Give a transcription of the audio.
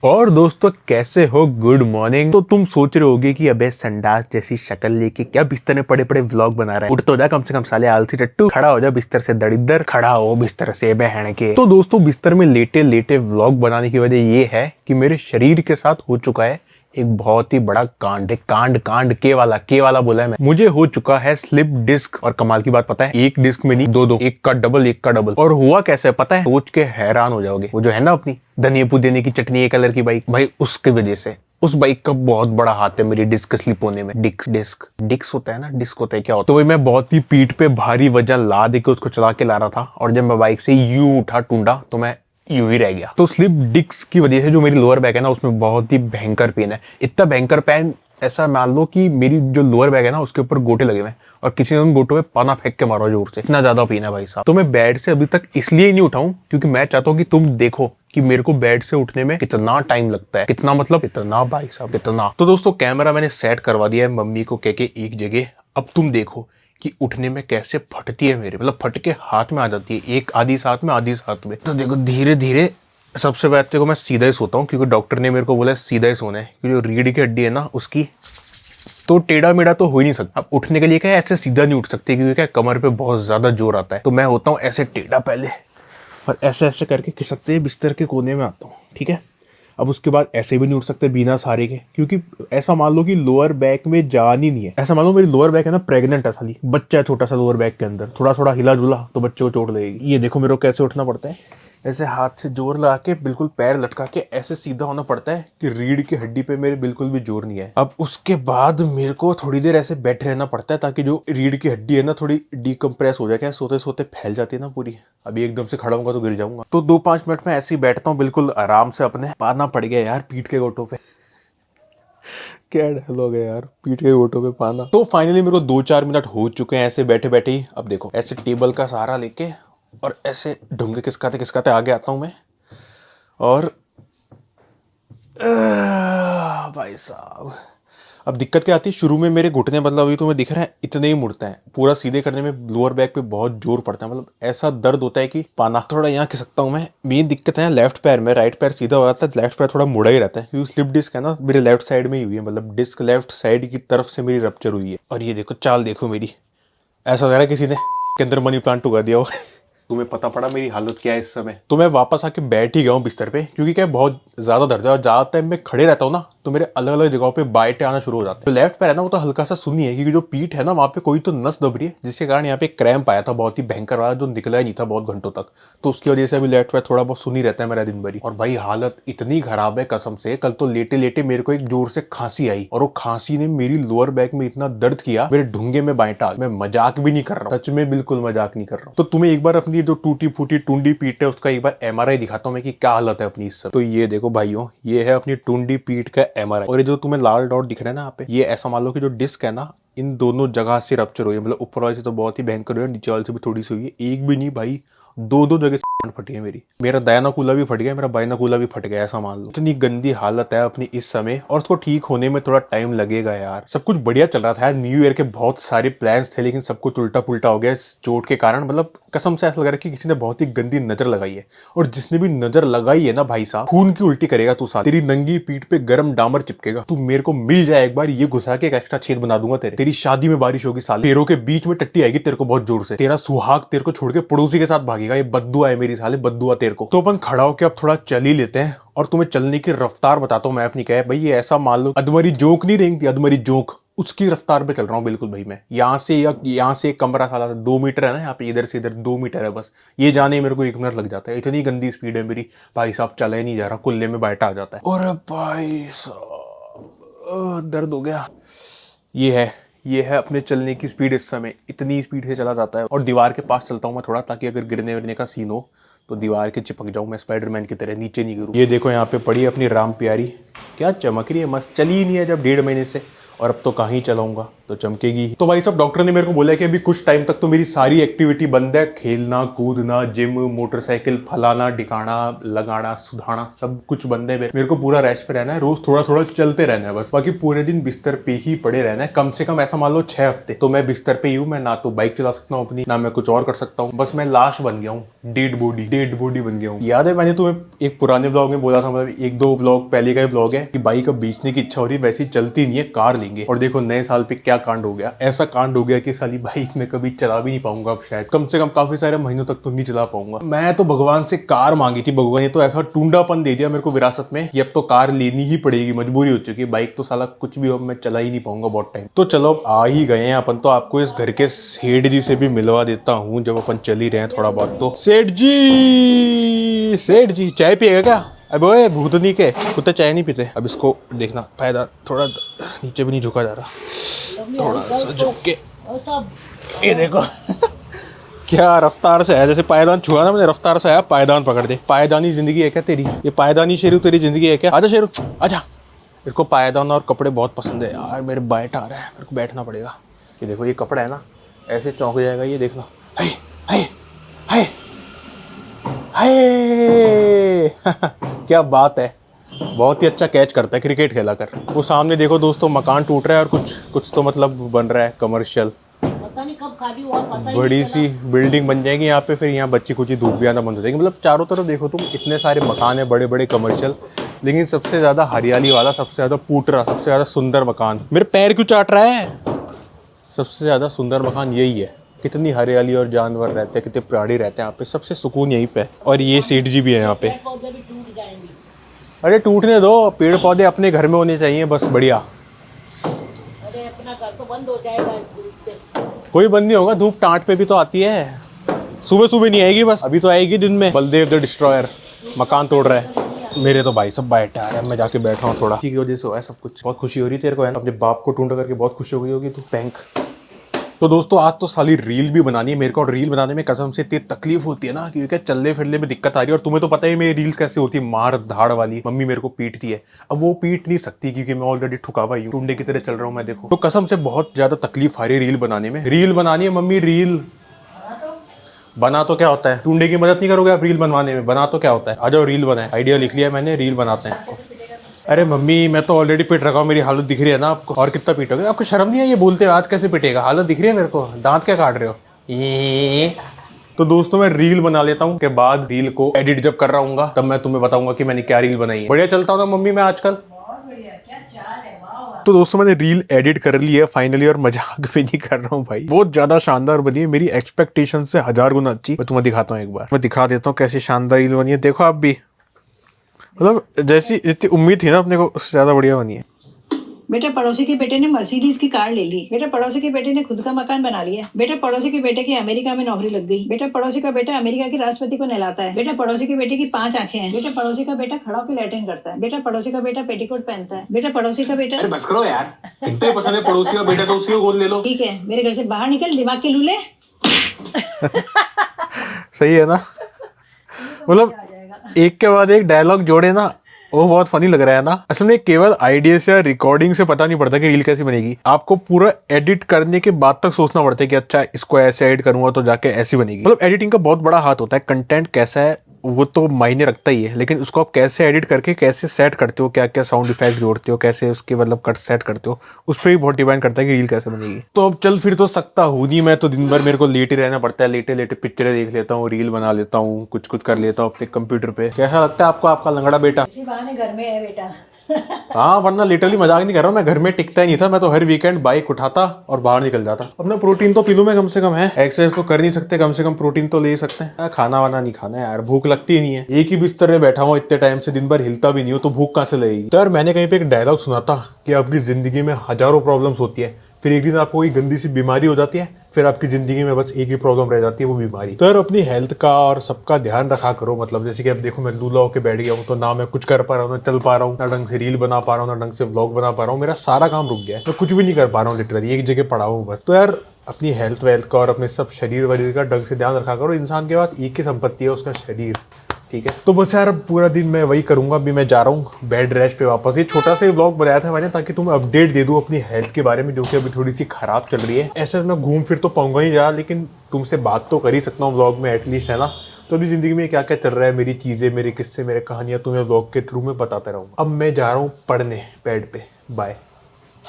और दोस्तों कैसे हो? Good morning. तो तुम सोच रहे होगे कि अबे संडास जैसी शक्ल लेके क्या बिस्तर में पड़े पड़े व्लॉग बना रहा है। उठ तो जा कम से कम साले आलसी टट्टू, खड़ा हो जा बिस्तर से, दरिद्र खड़ा हो बिस्तर से बहन के। तो दोस्तों बिस्तर में लेटे लेटे व्लॉग बनाने की वजह ये है कि मेरे शरीर के साथ हो चुका है एक बहुत ही बड़ा कांड। कांड कांड के वाला बोला है मैं। मुझे हो चुका है स्लिप डिस्क। और कमाल की बात पता है, एक डिस्क में नहीं दो दो, एक का डबल एक का डबल। और हुआ कैसे पता है? सोच के हैरान हो जाओगे। वो जो है ना अपनी धनिया पुदीने की चटनी एक कलर की बाइक, भाई उसकी वजह से उस बाइक का बहुत बड़ा हाथ है मेरी डिस्क स्लिप होने में। डिस्क होता है ना, डिस्क होता है क्या होता है? तो वही मैं बहुत ही पीठ पे भारी वजन ला दे के उसको चला के ला रहा था, और जब मैं बाइक से यूं उठा टूंडा तो मैं यूं ही रह गया। तो स्लिप डिस्क की वजह से जो मेरी लोअर बैक है ना, उसमें बहुत ही भयंकर पेन है। इतना भयंकर पेन, ऐसा मान लो कि मेरी जो लोअर बैक है ना उसके ऊपर गोटे लगे हुए हैं, और किसी ने उन गोटों में पाना फेंक के मारा जोर से। इतना ज्यादा पेन है भाई साहब। तो मैं बेड से अभी तक इसलिए ही नहीं उठाऊं क्योंकि मैं चाहता हूं कि तुम देखो कि मेरे को बेड से उठने में कितना टाइम लगता है। कितना मतलब इतना भाई साहब, कितना। तो दोस्तों कैमरा मैंने सेट करवा दिया है मम्मी को कह के एक जगह। अब तुम देखो कि उठने में कैसे फटती है मेरे, मतलब फट के हाथ में आ जाती है, एक आधी साथ में आधी साथ में। तो देखो धीरे धीरे, सबसे पहले देखो मैं सीधा ही सोता हूँ क्योंकि डॉक्टर ने मेरे को बोला सीधा ही सोना है, क्योंकि जो रीढ़ की हड्डी है ना उसकी, तो टेढ़ा मेढ़ा तो हो ही नहीं सकता। अब उठने के लिए क्या ऐसे सीधा नहीं उठ सकते क्योंकि क्या कमर पे बहुत ज्यादा जोर आता है। तो मैं होता हूँ ऐसे टेढ़ा पहले, और ऐसे ऐसे करके खिसकते हैं बिस्तर के कोने में आता हूँ, ठीक है। अब उसके बाद ऐसे भी नहीं उठ सकते बिना सहारे के, क्योंकि ऐसा मान लो कि लोअर बैक में जान ही नहीं है। ऐसा मान लो मेरी लोअर बैक है ना प्रेग्नेंट है साली, बच्चा है छोटा सा लोअर बैक के अंदर, थोड़ा थोड़ा हिला जुला तो बच्चे को चोट लगेगी। ये देखो मेरे को कैसे उठना पड़ता है, ऐसे हाथ से जोर लगा के बिल्कुल पैर लटका के ऐसे सीधा होना पड़ता है कि रीढ़ की हड्डी पे मेरे बिल्कुल भी जोर नहीं है। अब उसके बाद मेरे को थोड़ी देर ऐसे बैठे रहना पड़ता है ताकि जो रीढ़ की हड्डी है ना थोड़ी डिकम्प्रेस हो जाए। क्या सोते सोते फैल जाती है ना पूरी। अभी एकदम से खड़ा होऊंगा तो गिर जाऊंगा। तो 2-5 मिनट में ऐसे ही बैठता हूँ बिल्कुल आराम से। अपने पाना पड़ गया यार पीठ के गोटों पे। क्या डायलॉग है यार, पीठ के गोटों पे पाना। तो फाइनली मेरे को 2-4 मिनट हो चुके हैं ऐसे बैठे बैठे ही। अब देखो ऐसे टेबल का सहारा लेके और ऐसे ढूंढे खिसकाते खिसकाते आगे आता हूं मैं। और भाई साहब, अब दिक्कत क्या आती है, शुरू में मेरे घुटने, मतलब अभी तुम्हें दिख रहा है इतने ही मुड़ते हैं। पूरा सीधे करने में लोअर बैक पे बहुत जोर पड़ता है, मतलब ऐसा दर्द होता है कि पाना। थोड़ा यहाँ खिसकता हूँ मैं। मेन दिक्कत है लेफ्ट पैर में, राइट पैर सीधा हो जाता है, लेफ्ट पैर थोड़ा मुड़ा ही रहता है क्योंकि स्लिप डिस्क है ना मेरे लेफ्ट साइड में ही हुई है, मतलब डिस्क लेफ्ट साइड की तरफ से मेरी रप्चर हुई है। और ये देखो चाल देखो मेरी, ऐसा लग रहा है किसी ने के अंदर मनी प्लांट उगा दिया हो। तुम्हें पता पड़ा मेरी हालत क्या है इस समय? तो मैं वापस आके बैठ ही गया हूँ बिस्तर पे, क्योंकि क्या बहुत ज्यादा दर्द है और ज्यादा टाइम में खड़े रहता हूँ ना तो मेरे अलग अलग जगहों पे बाइटें आना शुरू हो जाते हैं। तो लेफ्ट पैर है ना वो तो हल्का सा सुनी है, क्योंकि जो पीठ है ना वहाँ पे कोई तो नस दब रही है, जिसके कारण यहाँ पे क्रैम्प आया था बहुत ही भयंकर वाला, जो निकला ही नहीं था बहुत घंटों तक। तो उसकी वजह से अभी लेफ्ट पैर थोड़ा बहुत सुनी रहता है मेरा दिन भर ही। और भाई हालत इतनी खराब है कसम से, कल तो लेटे लेटे मेरे को एक जोर से खांसी आई, और वो खांसी ने मेरी लोअर बैक में इतना दर्द किया मेरे ढूंगे में बाइटा। मैं मजाक भी नहीं कर रहा हूँ, सच में बिल्कुल मजाक नहीं कर रहा हूँ। तो तुम्हें एक बार अपनी जो टूटी फूटी टूंडी पीठ है उसका एक बार एमआरआई दिखाता हूँ मैं कि क्या हालत है अपनी इस समय। तो ये देखो भाइयों, ये है अपनी टूंडी पीठ का एमआरआई। और ये जो तुम्हें लाल डॉट दिख रहा है ना यहाँ पे, ये ऐसा मान लो कि जो डिस्क है ना इन दोनों जगह से रप्चर हुई है, मतलब ऊपर वाले से तो बहुत ही भयंकर हुई है, नीचे वाले से भी थोड़ी सी हुई है। एक भी नहीं भाई, दो दो जगह से फटी है मेरी। मेरा दायाना कूला भी फट गया, मेरा बाइना कूला भी फट गया, ऐसा मान लो। इतनी गंदी हालत है अपनी इस समय, और उसको ठीक होने में थोड़ा टाइम लगेगा यार। सब कुछ बढ़िया चल रहा था यार, न्यू ईयर के बहुत सारे प्लान्स थे, लेकिन सब कुछ उल्टा पुल्टा हो गया इस चोट के कारण। मतलब कसम से ऐसा लग रहा है कि किसी ने बहुत ही गंदी नजर लगाई है, और जिसने भी नजर लगाई है ना भाई साहब, खून की उल्टी करेगा तू साथ। तेरी नंगी पीठ पे गरम डामर चिपकेगा। तू मेरे को मिल जाए एक बार, ये घुसा के एक एक्स्ट्रा छेद बना दूंगा तेरे। तेरी शादी में बारिश होगी साले, पैरों के बीच में टट्टी आएगी तेरे को बहुत जोर से। तेरा सुहाग तेरे को छोड़ के पड़ोसी के साथ भागेगा। ये बद्दुआ है मेरी साले, बद्दुआ तेरे को। तो अपन खड़ा होकर अब थोड़ा चल ही लेते हैं, और तुम्हें चलने की रफ्तार बताता हूँ मैं अपनी। क्या भाई, ये ऐसा मान लो अधमरी जोंक नहीं रहेंगी, अधमरी जोंक, उसकी रफ्तार पे चल रहा हूँ बिल्कुल भाई मैं। यहाँ से एक कमरा साला 2 मीटर है ना, यहाँ पे इधर से इधर 2 मीटर है बस, ये जाने ही मेरे को 1 मिनट लग जाता है। इतनी गंदी स्पीड है मेरी भाई साहब, चला ही नहीं जा रहा, कुल्ले में बैठा आ जाता है। और भाई साहब दर्द हो गया। ये है अपने चलने की स्पीड इस समय, इतनी स्पीड से चला जाता है। और दीवार के पास चलता हूँ मैं थोड़ा, ताकि अगर गिरने विरने का सीन हो तो दीवार के चिपक जाऊं मैं, स्पाइडरमैन की तरह नीचे नहीं गिरूं। ये देखो यहाँ पे पड़ी है अपनी राम प्यारी, क्या चमक रही है, मस्त। चली ही नहीं है जब 1.5 महीने से, और अब तो कहाँ ही चलाऊंगा। तो चमकेगी। तो भाई साहब डॉक्टर ने मेरे को बोला कि अभी कुछ टाइम तक तो मेरी सारी एक्टिविटी बंद है, खेलना कूदना जिम मोटरसाइकिल फलाना ढिकाना लगाना सुधाना सब कुछ बंद है। मेरे को पूरा रेस्ट पे रहना है, रोज थोड़ा थोड़ा चलते रहना है बस, बाकी पूरे दिन बिस्तर पे ही पड़े रहना है। कम से कम ऐसा मान लो 6 हफ्ते तो मैं बिस्तर पे ही हूँ। मैं ना तो बाइक चला सकता हूँ अपनी, ना मैं कुछ और कर सकता हूँ, बस मैं लाश बन गया हूँ, डेड बॉडी बन गया हूँ। याद है मैंने तुम्हें एक पुराने ब्लॉग में बोला था, मतलब 1-2 ब्लॉग पहले का ही ब्लॉग है कि बाइक अब बेचने की इच्छा हो रही है, वैसी चलती नहीं है, कार लेंगे। और देखो नए साल पे क्या कांड हो गया, ऐसा कांड हो गया कि साली बाइक में कभी चला भी नहीं पाऊंगा अब, शायद कम से कम काफी सारे महीनों तक तो नहीं चला पाऊंगा। मैं तो भगवान से कार मांगी थी, भगवान ने तो ऐसा टूंडापन दे दिया मेरे को विरासत में, ये अब तो कार लेनी ही पड़ेगी, मजबूरी हो चुकी है। बाइक तो साला कुछ भी हो मैं चला ही नहीं पाऊंगा बहुत टाइम। तो चलो अब आ ही गए हैं अपन, तो आपको इस घर के सेठ जी से भी मिलवा देता हूँ जब अपन चल ही रहे हैं थोड़ा बहुत। तो सेठ जी चाय पिएगा क्या? अब ओए भूतनी के कुत्ते चाय नहीं पीते। अब इसको देखना फायदा, थोड़ा नीचे भी नहीं झुका जा रहा, थोड़ा सा झुक के, ये देखो क्या रफ्तार से है, जैसे पायदान छुआ ना मैंने, रफ्तार से आया, पायदान पकड़ दे। पायदानी जिंदगी है क्या तेरी? ये पायदानी शेरू तेरी जिंदगी है क्या? आजा शेरू आजा। इसको पायदान और कपड़े बहुत पसंद है यार, मेरे बैठ आ रहा है, मेरे को बैठना पड़ेगा। ये देखो ये कपड़ा है ना, ऐसे चौंक जाएगा ये, देखना। हाय हाय हाय हाय क्या बात है, बहुत ही अच्छा कैच करता है क्रिकेट खेला कर। वो सामने देखो दोस्तों मकान टूट रहा है और कुछ तो मतलब बन रहा है कमर्शियल, पता नहीं कब खाली हुआ, पता ही बड़ी सी बिल्डिंग बन जाएगी यहाँ पे, फिर यहाँ बच्ची कुछ धूप भी आना बंद हो जाएगी। मतलब चारों तरफ देखो तुम, इतने सारे मकान है बड़े बड़े कमर्शियल, लेकिन सबसे ज्यादा हरियाली वाला, सबसे ज्यादा पूटरा, सबसे ज्यादा सुंदर मकान, मेरे पैर क्यों चाट रहा है, सबसे ज्यादा सुंदर मकान यही है। कितनी हरियाली और जानवर रहते हैं, कितने प्राणी रहते हैं यहाँ पे, सबसे सुकून यहीं पे। और ये सेठ जी भी है यहाँ पे। पौधे भी टूट जाएंगे। अरे टूटने दो, पेड़ पौधे अपने घर में होने चाहिए बस, बढ़िया। अरे अपना घर तो बंद हो जाएगा धूप से। कोई बंद नहीं होगा, धूप टाट पे भी तो आती है, सुबह सुबह नहीं आएगी बस, अभी तो आएगी दिन में। बलदेव द डिस्ट्रॉयर मकान तोड़ रहा है। मेरे तो भाई सब बैठे आ रहे हैं, मैं जाके बैठा हूँ थोड़ा, की वजह से हुआ है सब कुछ। बहुत खुशी हो रही तेरे को है ना, अपने बाप को ढूंढ करके बहुत खुशी हो गई होगी तू बैंक। तो दोस्तों आज तो साली रील भी बनानी है मेरे को, और रील बनाने में कसम से इतनी तकलीफ होती है ना, क्योंकि चलने फिरने में दिक्कत आ रही है। और तुम्हें तो पता ही मेरी रील्स कैसे होती है, मार धाड़ वाली। मम्मी मेरे को पीटती है, अब वो पीट नहीं सकती क्योंकि मैं ऑलरेडी ठुका हुआ हूँ, टुंडे की तरह चल रहा हूँ मैं, देखो। तो कसम से बहुत ज्यादा तकलीफ आ रही है रील बनाने में। रील बनानी है मम्मी, रील बना तो क्या होता है, टुंडे की मदद नहीं करोगे आप रील बनवाने में? बना तो क्या होता है, आ जाओ रील बनाए, आइडिया लिख लिया मैंने, रील बनाते हैं। अरे मम्मी मैं तो ऑलरेडी पिट रखा हूँ, मेरी हालत दिख रही है ना आपको, और कितना पीटोगे? आपको शर्म नहीं है ये बोलते हुए? आज कैसे पिटेगा, हालत दिख रही है मेरे को, दांत क्या काट रहे हो ये? तो दोस्तों मैं रील बना लेता हूँ, के बाद रील को एडिट जब कर रहा हूँ तब मैं तुम्हें बताऊंगा कि मैंने क्या रील बनाई है। बढ़िया चलता हूँ ना मम्मी मैं आजकल। तो दोस्तों मैंने रील एडिट कर ली है फाइनली, और मजाक भी नहीं कर रहा हूँ भाई, बहुत ज्यादा शानदार बनी है, मेरी एक्सपेक्टेशन से 1000 गुना अच्छी। मैं तुम्हें दिखाता हूँ, एक बार मैं दिखा देता हूँ कैसी शानदार रील बनी है, देखो आप भी, मतलब जैसी जितनी उम्मीद थी ना अपने को उससे ज्यादा बढ़िया बनी है। बेटा पड़ोसी के बेटे ने मर्सिडीज की कार ले ली। बेटा पड़ोसी के बेटे ने खुद का मकान बना लिया। बेटा पड़ोसी के बेटे की अमेरिका में नौकरी लग गई। बेटा पड़ोसी का बेटा अमेरिका के राष्ट्रपति को नहलाता है। बेटा पड़ोसी के बेटे की 5 आंखें हैं। बेटा पड़ोसी का बेटा खड़ा होकर लैट्रिन करता है। बेटा पड़ोसी का बेटा पेटीकोट पहनता है। बेटा पड़ोसी का बेटा, अरे बस करो यार, इतने पसंद है पड़ोसी का बेटा तो उसी को गोद ले लो। ठीक है मेरे घर से बाहर निकल, दिमाग के लूले। सही है ना, मतलब एक के बाद एक डायलॉग जोड़े ना, वो बहुत फनी लग रहा है ना। असल में केवल आइडिया से या रिकॉर्डिंग से पता नहीं पड़ता कि रील कैसी बनेगी, आपको पूरा एडिट करने के बाद तक सोचना पड़ता है कि अच्छा इसको ऐसे एडिट करूंगा तो जाके ऐसी बनेगी। मतलब एडिटिंग का बहुत बड़ा हाथ होता है, कंटेंट कैसा है वो तो मायने रखता ही है, लेकिन उसको आप कैसे एडिट करके कैसे सेट करते हो, क्या क्या साउंड इफेक्ट जोड़ते हो, कैसे उसके मतलब कट सेट करते हो, उस पर भी बहुत डिपेंड करता है कि रील कैसे बनेगी। तो अब चल फिर तो सकता हूँ नहीं मैं, तो दिन भर मेरे को लेटे रहना पड़ता है, लेटे लेटे पिक्चरें देख लेता हूँ, रील बना लेता हूँ, कुछ कुछ कर लेता हूँ अपने कंप्यूटर पे। कैसा लगता है आपको आपका लंगड़ा बेटा? इसी बहाने घर में है बेटा। हाँ वरना लिटरली मजाक नहीं कर रहा हूँ, मैं घर में टिकता ही नहीं था, मैं तो हर वीकेंड बाइक उठाता और बाहर निकल जाता। अपना प्रोटीन तो पी लूं मैं कम से कम, है एक्सरसाइज तो कर नहीं सकते, कम से कम प्रोटीन तो ले ही सकते हैं। खाना वाना नहीं खाना है यार, भूख लगती ही नहीं है, एक ही बिस्तर में बैठा हुआ इतने टाइम से, दिन भर हिलता भी नहीं हो तो भूख कहाँ से लगेगी। तो यार मैंने कहीं पे एक डायलॉग सुना था कि आपकी जिंदगी में हजारों प्रॉब्लम्स होती है, फिर एक दिन आपको कोई गंदी सी बीमारी हो जाती है, फिर आपकी जिंदगी में बस एक ही प्रॉब्लम रह जाती है, वो बीमारी। तो यार अपनी हेल्थ का और सबका ध्यान रखा करो। मतलब जैसे कि अब देखो मैं लूला होकर बैठ गया हूँ, तो ना मैं कुछ कर पा रहा हूँ, ना चल पा रहा हूँ, ना ढंग से रील बना पा रहा हूँ, ना ढंग से व्लॉग बना पा रहा हूँ, मेरा सारा काम रुक गया है, मैं कुछ भी नहीं कर पा रहा हूँ, लिटरली एक जगह पड़ा हूँ बस। तो यार अपनी हेल्थ वेल्थ का और अपने सब शरीर वरीर का ढंग से ध्यान रखा करो। इंसान के पास एक ही संपत्ति है, उसका शरीर, ठीक है। तो बस यार पूरा दिन मैं वही करूंगा। अभी मैं जा रहा हूँ बेड रेस्ट पे वापस। ये छोटा सा व्लॉग बनाया था मैंने ताकि तुम्हें अपडेट दे दूँ अपनी हेल्थ के बारे में, जो कि अभी थोड़ी सी खराब चल रही है। ऐसे मैं घूम फिर तो पाऊंगा ही ज़्यादा, लेकिन तुमसे बात तो कर ही सकता हूँ व्लॉग में एटलीस्ट, है ना। तो अभी ज़िंदगी में क्या क्या चल रहा है, मेरी चीज़ें, मेरे किस्से, मेरे कहानियाँ तुम्हें व्लॉग के थ्रू में बताता रहूँगा। अब मैं जा रहा हूँ पढ़ने बेड पे। बाय।